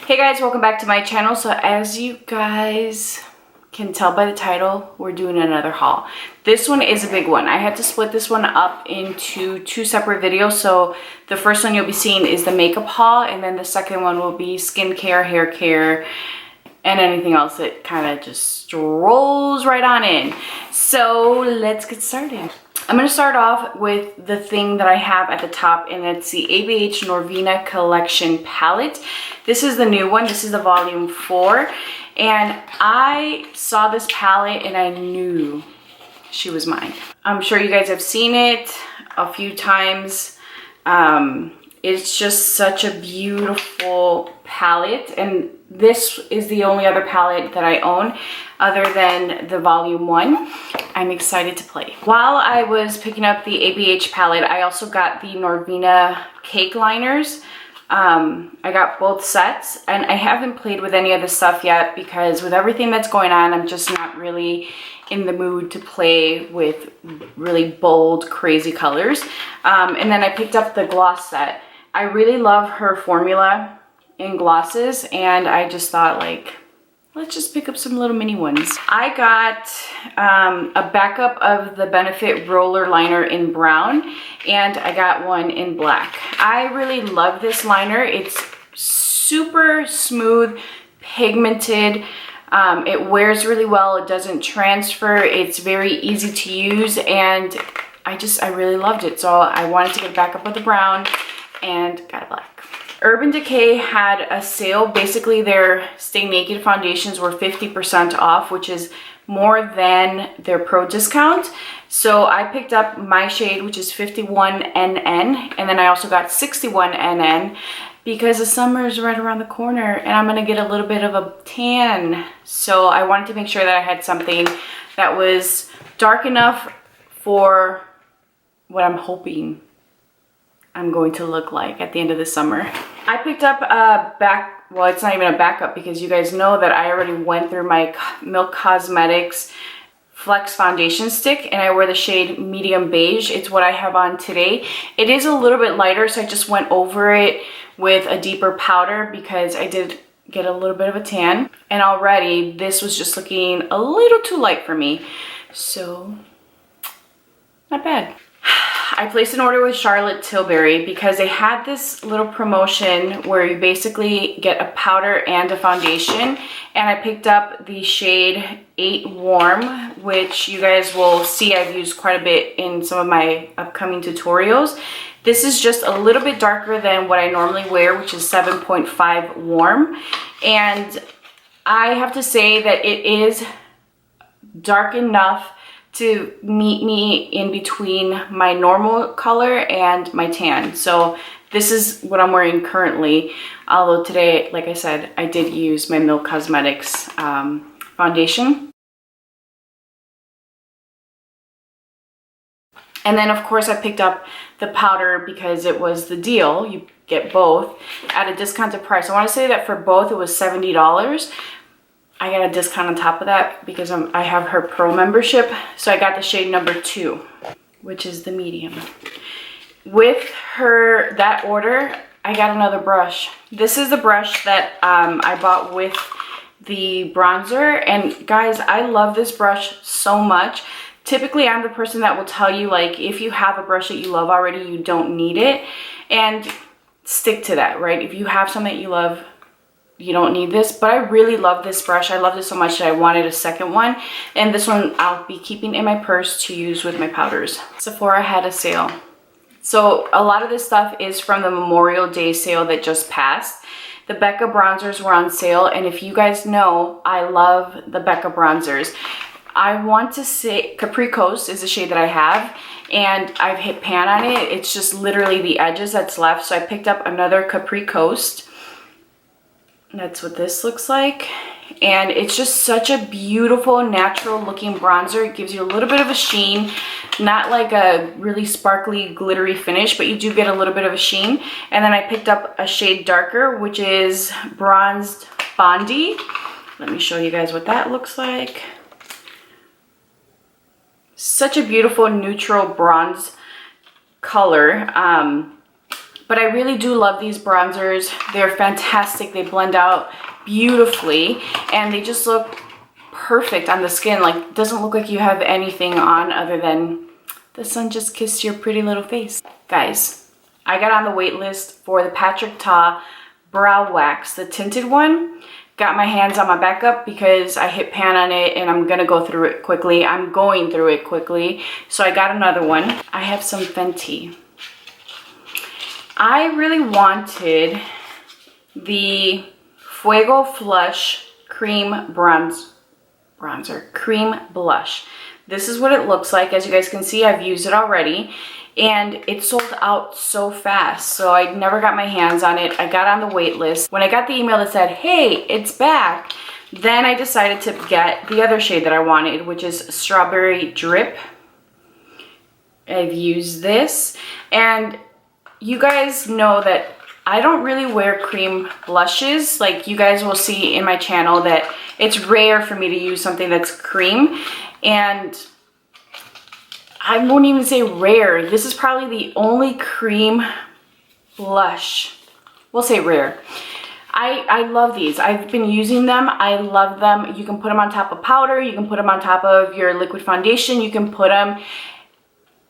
Hey guys, welcome back to my channel. So as you guys can tell by the title, we're doing another haul. This one is a big one. I had to split this one up into two separate videos. So the first one you'll be seeing is the makeup haul, and then the second one will be skincare, hair care, and anything else that kind of just rolls right on in. So let's get started. I'm going to start off with the thing that I have at the top, and it's the ABH Norvina Collection palette. This is the new one. This is the volume 4, and I saw this palette and I knew she was mine. I'm sure you guys have seen it a few times. It's just such a beautiful palette, and this is the only other palette that I own other than the volume 1. I'm excited to play. While I was picking up the ABH palette, I also got the Norvina cake liners. I got both sets, and I haven't played with any of the stuff yet because with everything that's going on, I'm just not really in the mood to play with really bold, crazy colors. And then I picked up the gloss set. I really love her formula in glosses, and I just thought, like, let's just pick up some little mini ones. I got a backup of the Benefit roller liner in brown, and I got one in black. I really love this liner. It's super smooth, pigmented. It wears really well. It doesn't transfer. It's very easy to use, and I really loved it. So I wanted to get a backup of the brown and got a black. Urban Decay had a sale. Basically, their Stay Naked foundations were 50% off, which is more than their pro discount. So I picked up my shade, which is 51NN, and then I also got 61NN because the summer is right around the corner and I'm gonna get a little bit of a tan. So I wanted to make sure that I had something that was dark enough for what I'm hoping I'm going to look like at the end of the summer. I picked up well, it's not even a backup because you guys know that I already went through my Milk Cosmetics Flex Foundation Stick, and I wear the shade Medium Beige. It's what I have on today. It is a little bit lighter, so I just went over it with a deeper powder because I did get a little bit of a tan, and already this was just looking a little too light for me. So, not bad. I placed an order with Charlotte Tilbury because they had this little promotion where you basically get a powder and a foundation, and I picked up the shade 8 Warm, which you guys will see I've used quite a bit in some of my upcoming tutorials. This is just a little bit darker than what I normally wear, which is 7.5 Warm, and I have to say that it is dark enough to meet me in between my normal color and my tan. So this is what I'm wearing currently. Although today, like I said, I did use my Milk Cosmetics foundation. And then of course I picked up the powder because it was the deal. You get both at a discounted price. I want to say that for both it was $70. I got a discount on top of that because I have her pro membership. So I got the shade number 2, which is the medium. With that order, I got another brush. This is the brush that I bought with the bronzer. And guys, I love this brush so much. Typically, I'm the person that will tell you, like, if you have a brush that you love already, you don't need it. And stick to that, right? If you have something that you love, you don't need this, but I really love this brush. I loved it so much that I wanted a second one, and this one I'll be keeping in my purse to use with my powders. Sephora had a sale. So a lot of this stuff is from the Memorial Day sale that just passed. The Becca bronzers were on sale, and if you guys know, I love the Becca bronzers. I want to say Capri Coast is the shade that I have, and I've hit pan on it. It's just literally the edges that's left, so I picked up another Capri Coast. That's what this looks like, and it's just such a beautiful natural looking bronzer. It gives you a little bit of a sheen, not like a really sparkly glittery finish, but you do get a little bit of a sheen. And then I picked up a shade darker, which is Bronzed Bondi. Let me show you guys what that looks like. Such a beautiful neutral bronze color. But I really do love these bronzers. They're fantastic. They blend out beautifully and they just look perfect on the skin. Like, it doesn't look like you have anything on other than the sun just kissed your pretty little face. Guys, I got on the wait list for the Patrick Ta Brow Wax, the tinted one. Got my hands on my backup because I hit pan on it and I'm gonna go through it quickly. I'm going through it quickly. So I got another one. I have some Fenty. I really wanted the Fuego Flush Cream Bronzer, Cream Blush. This is what it looks like. As you guys can see, I've used it already. And it sold out so fast, so I never got my hands on it. I got on the wait list. When I got the email that said, hey, it's back, then I decided to get the other shade that I wanted, which is Strawberry Drip. I've used this, and you guys know that I don't really wear cream blushes. Like, you guys will see in my channel that it's rare for me to use something that's cream, and I won't even say rare. This is probably the only cream blush. We'll say rare. I love these. I've been using them. I love them. You can put them on top of powder. You can put them on top of your liquid foundation. You can put them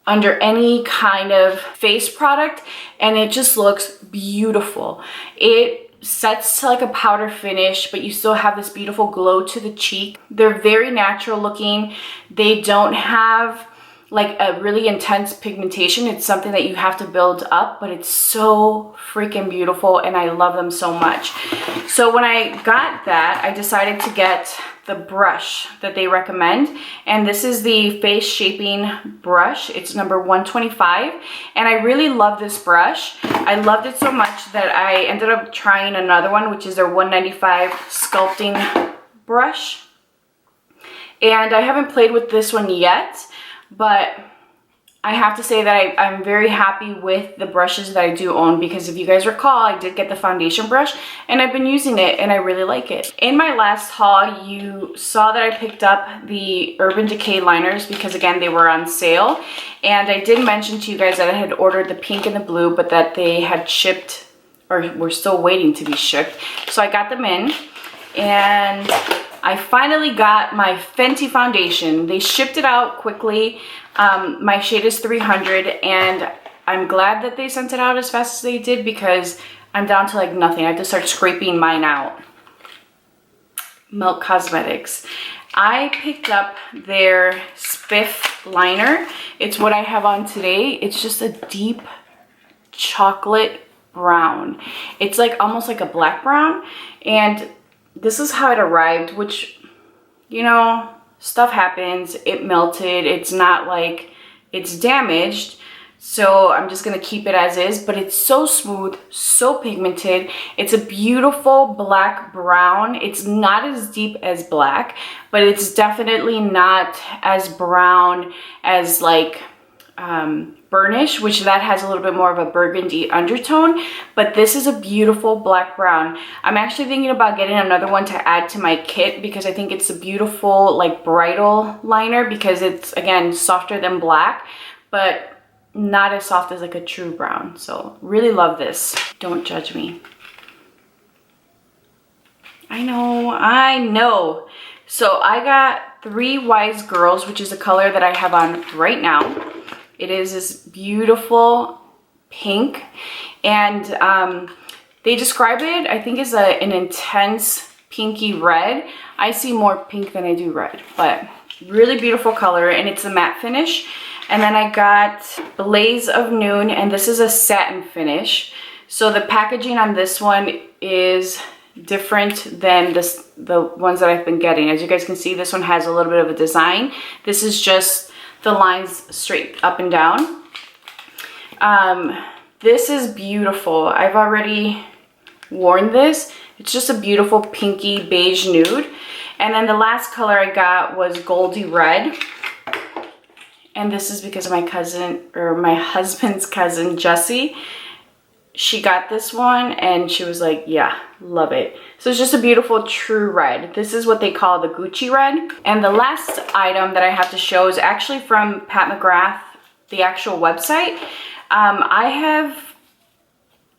under any kind of face product and it just looks beautiful. It sets to like a powder finish, but you still have this beautiful glow to the cheek. They're very natural looking. They don't have like a really intense pigmentation. It's something that you have to build up, but it's so freaking beautiful and I love them so much. So when I got that, I decided to get the brush that they recommend, and this is the face shaping brush. It's number 125, and I really love this brush. I loved it so much that I ended up trying another one, which is their 195 sculpting brush, and I haven't played with this one yet, but I have to say that I'm very happy with the brushes that I do own, because if you guys recall, I did get the foundation brush and I've been using it and I really like it. In my last haul, you saw that I picked up the Urban Decay liners because, again, they were on sale. And I did mention to you guys that I had ordered the pink and the blue, but that they had shipped, or were still waiting to be shipped. So I got them in, and I finally got my Fenty foundation. They shipped it out quickly. My shade is 300, and I'm glad that they sent it out as fast as they did because I'm down to like nothing. I have to start scraping mine out. Milk Cosmetics. I picked up their Spiff liner. It's what I have on today. It's just a deep chocolate brown. It's like almost like a black brown, and this is how it arrived, which, you know, stuff happens. It melted. It's not like it's damaged. So I'm just going to keep it as is, but it's so smooth, so pigmented. It's a beautiful black brown. It's not as deep as black, but it's definitely not as brown as like burnish, which that has a little bit more of a burgundy undertone, but this is a beautiful black brown. I'm actually thinking about getting another one to add to my kit because I think it's a beautiful like bridal liner, because it's, again, softer than black, but not as soft as like a true brown. So really love this. Don't judge me. I know. So I got 3 Wise Girls, which is a color that I have on right now. It is this beautiful pink, and they describe it, I think, as an intense pinky red. I see more pink than I do red, but really beautiful color, and it's a matte finish. And then I got Blaze of Noon, and this is a satin finish. So the packaging on this one is different than the ones that I've been getting. As you guys can see, this one has a little bit of a design. This is just the lines straight up and down. This is beautiful. I've already worn this. It's just a beautiful pinky beige nude. And then the last color I got was Goldie Red. And this is because of my cousin, or my husband's cousin, Jessie. She got this one and she was like, yeah, love it. So it's just a beautiful true red. This is what they call the Gucci red. And the last item that I have to show is actually from Pat McGrath, the actual website. I have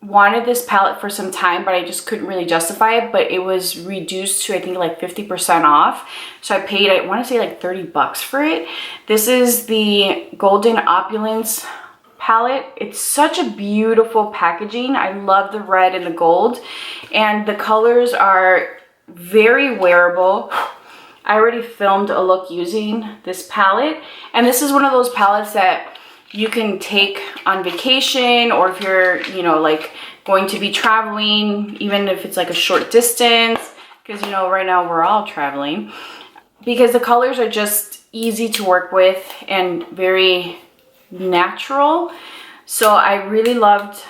wanted this palette for some time, but I just couldn't really justify it. But it was reduced to, I think, like 50% off. So I paid, I want to say like 30 bucks for it. This is the Golden Opulence palette. It's such a beautiful packaging. I love the red and the gold, and the colors are very wearable. I already filmed a look using this palette, and this is one of those palettes that you can take on vacation, or if you're, you know, like going to be traveling, even if it's like a short distance, because, you know, right now we're all traveling, because the colors are just easy to work with and very natural. So I really loved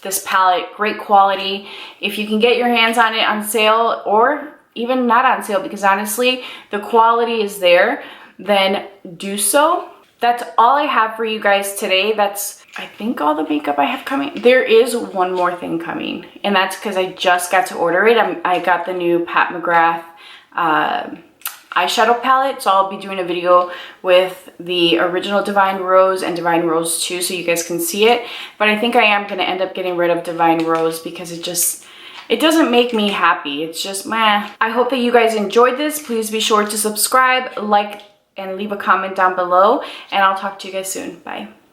this palette. Great quality. If you can get your hands on it on sale, or even not on sale, because honestly the quality is there, then do so. That's all I have for you guys today. That's, I think, all the makeup I have coming. There is one more thing coming, and that's because I just got to order it. I got the new Pat McGrath eyeshadow palette, so I'll be doing a video with the original Divine Rose and Divine Rose 2 so you guys can see it. But I think I am going to end up getting rid of Divine Rose because it doesn't make me happy. It's just meh. I hope that you guys enjoyed this. Please be sure to subscribe, like, and leave a comment down below, and I'll talk to you guys soon. Bye.